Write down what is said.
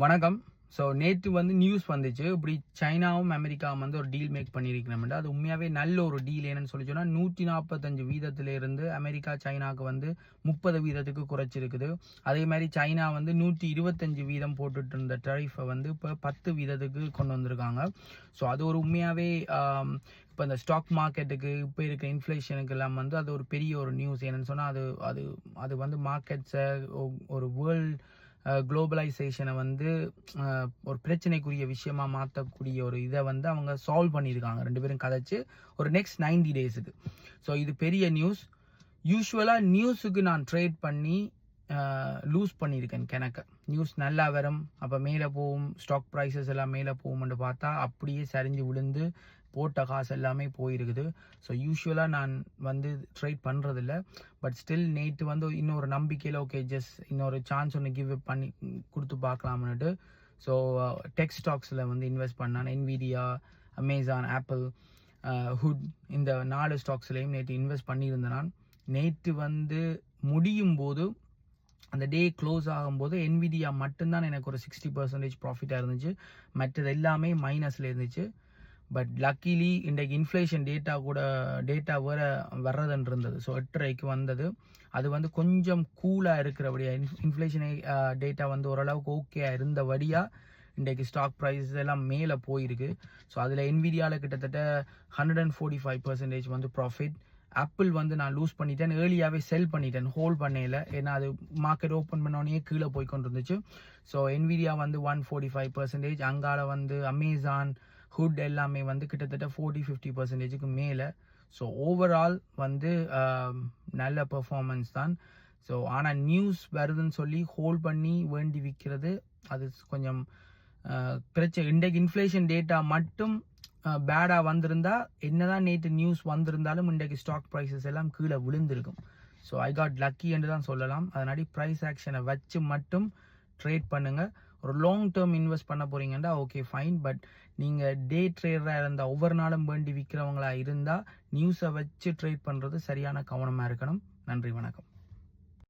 வணக்கம். ஸோ நேற்று வந்து நியூஸ் வந்துச்சு, இப்படி சைனாவும் அமெரிக்காவும் வந்து ஒரு டீல் மேக் பண்ணியிருக்கிறோம்னா அது உண்மையாகவே நல்ல ஒரு டீல். என்னன்னு சொல்லி சொன்னால் 145 வீதத்திலிருந்து அமெரிக்கா சைனாவுக்கு வந்து 30 வீதத்துக்கு குறைச்சிருக்குது. அதே மாதிரி சைனா வந்து 125 வீதம் போட்டுட்டு இருந்த டரிஃபை வந்து இப்போ 10 வீதத்துக்கு கொண்டு வந்திருக்காங்க. ஸோ அது ஒரு உண்மையாகவே இப்போ இந்த ஸ்டாக் மார்க்கெட்டுக்கு இப்போ இருக்க இன்ஃப்ளேஷனுக்கு எல்லாம் வந்து அது ஒரு பெரிய ஒரு நியூஸ். என்னன்னு சொன்னால் அது அது அது வந்து மார்க்கெட்ஸை ஒரு வேர்ல்ட் குளோபலைசேஷனை வந்து ஒரு பிரச்சனைக்குரிய விஷயமா மாற்றக்கூடிய ஒரு இதை வந்து அவங்க சால்வ் பண்ணியிருக்காங்க, ரெண்டு பேரும் கதைச்சு ஒரு நெக்ஸ்ட் 90 டேஸுக்கு. ஸோ இது பெரிய நியூஸ். யூஸ்வலாக நியூஸுக்கு நான் ட்ரேட் பண்ணி லூஸ் பண்ணியிருக்கேன். கணக்கு நியூஸ் நல்லா வரும், அப்போ மேலே போகும், ஸ்டாக் ப்ரைஸஸ் எல்லாம் மேலே போகும்னு பார்த்தா அப்படியே சரிஞ்சு விழுந்து போட்ட காசு எல்லாமே போயிருக்குது. ஸோ யூஸ்வலாக நான் வந்து ட்ரேட் பண்ணுறதில்ல. பட் ஸ்டில் நேற்று வந்து இன்னொரு நம்பிக்கையில் ஓகே ஜஸ்ட் இன்னொரு சான்ஸ் ஒன்று கிவ் பண்ணி கொடுத்து பார்க்கலாம்னுட்டு ஸோ டெக் ஸ்டாக்ஸில் வந்து இன்வெஸ்ட் பண்ணான். என்விடியா, அமேசான், ஆப்பிள், ஹுட் இந்த 4 ஸ்டாக்ஸ்லேயும் நேற்று இன்வெஸ்ட் பண்ணியிருந்தேன். நான் நேற்று வந்து முடியும் போது அந்த டே க்ளோஸ் ஆகும்போது என்விடியா மட்டும்தான் எனக்கு ஒரு 60% ப்ராஃபிட்டாக இருந்துச்சு, மற்றது எல்லாமே மைனஸில் இருந்துச்சு. பட் லக்கிலி இன்றைக்கு இன்ஃப்ளேஷன் டேட்டா வேறு வர்றதுன்னு இருந்தது. ஸோ 8:30க்கு வந்தது. அது வந்து கொஞ்சம் கூலாக இருக்கிறபடியா இன்ஃப்ளேஷன் டேட்டா வந்து ஓரளவுக்கு ஓகேயாக இருந்தபடியாக இன்றைக்கு ஸ்டாக் ப்ரைஸ் எல்லாம் மேலே போயிருக்கு. ஸோ அதில் என்விடியாவில் கிட்டத்தட்ட 145% வந்து ப்ராஃபிட். ஆப்பிள் வந்து நான் லூஸ் பண்ணிட்டேன், ஏர்லியாகவே செல் பண்ணிட்டேன், ஹோல்ட் பண்ணல. ஏன்னா அது மார்க்கெட் ஓப்பன் பண்ணோடனே கீழே போய் கொண்டு இருந்துச்சு. ஸோ என்விடியா வந்து 145%, அங்கால வந்து அமேசான், ஹுட் எல்லாமே வந்து கிட்டத்தட்ட 40-50%க்கு மேலே. ஸோ ஓவரால் வந்து நல்ல பெர்ஃபார்மன்ஸ் தான். ஸோ ஆனால் நியூஸ் வருதுன்னு சொல்லி ஹோல்ட் பண்ணி வேண்டி விற்கிறது அது கொஞ்சம் பிரச்சனை. இன்றைக்கு இன்ஃப்ளேஷன் டேட்டா மட்டும் பேடாக வந்திருந்தா, என்னதான் நேற்று நியூஸ் வந்திருந்தாலும் இன்றைக்கு ஸ்டாக் ப்ரைஸஸ் எல்லாம் கீழே விழுந்திருக்கும். ஸோ ஐ காட் லக்கி என்று தான் சொல்லலாம். அதனாடி ப்ரைஸ் ஆக்ஷனை வச்சு மட்டும் ட்ரேட் பண்ணுங்கள். ஒரு லாங் டேர்ம் இன்வெஸ்ட் பண்ண போகிறீங்கன்னா ஓகே ஃபைன். பட் நீங்கள் டே ட்ரேடராக இருந்தால், ஒவ்வொரு நாளும் வேண்டி விற்கிறவங்களா இருந்தால் நியூஸை வச்சு ட்ரேட் பண்ணுறது சரியான கவனமாக இருக்கணும். நன்றி, வணக்கம்.